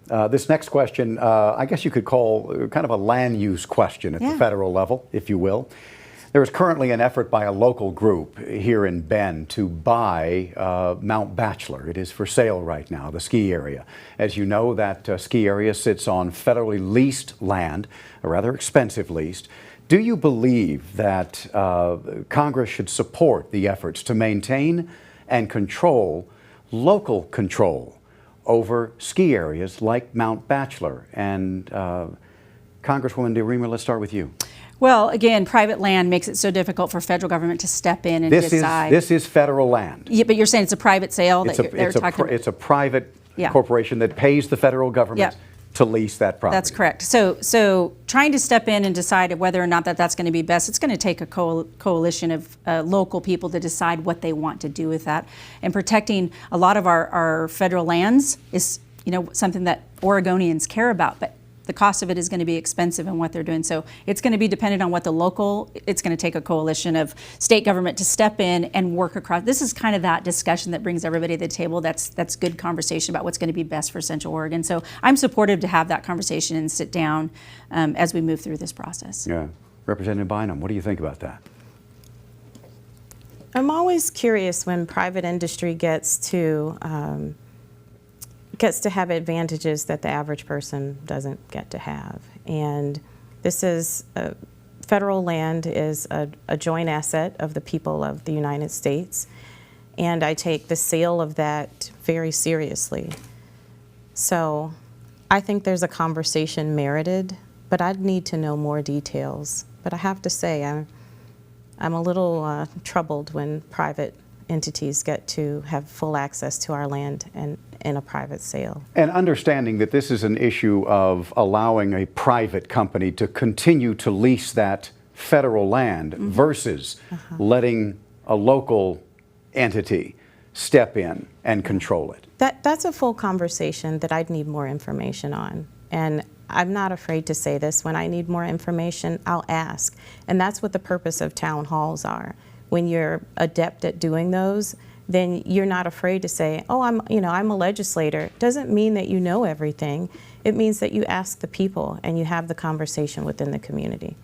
This next question, I guess you could call kind of a land use question at the federal level, if you will. There is currently an effort by a local group here in Bend to buy Mount Bachelor. It is for sale right now, the ski area. As you know, that ski area sits on federally leased land, a rather expensive lease. Do you believe that Congress should support the efforts to maintain and control local control over ski areas like Mount Bachelor? And Congresswoman DeRemer, let's start with you. Well, again, private land makes it so difficult for federal government to step in and decide. This is federal land. Yeah, but you're saying it's a private sale that they're talking about? It's a private corporation that pays the federal government to lease that property. That's correct. So trying to step in and decide whether or not that's going to be best, it's going to take a coalition of local people to decide what they want to do with that. And protecting a lot of our federal lands is, something that Oregonians care about, but the cost of it is going to be expensive in what they're doing. So it's going to be dependent on what it's going to take a coalition of state government to step in and work across. This is kind of that discussion that brings everybody to the table. That's good conversation about what's going to be best for Central Oregon. So I'm supportive to have that conversation and sit down as we move through this process. Yeah. Representative Bynum, what do you think about that? I'm always curious when private industry gets to have advantages that the average person doesn't get to have. And this is, federal land is a joint asset of the people of the United States. And I take the sale of that very seriously. So I think there's a conversation merited, but I'd need to know more details. But I have to say, I'm a little troubled when private entities get to have full access to our land and in a private sale. And understanding that this is an issue of allowing a private company to continue to lease that federal land versus letting a local entity step in and control it. That's a full conversation that I'd need more information on. And I'm not afraid to say this. When I need more information, I'll ask. And that's what the purpose of town halls are. When you're adept at doing those, then you're not afraid to say, oh, I'm a legislator. Doesn't mean that you know everything. It means that you ask the people and you have the conversation within the community.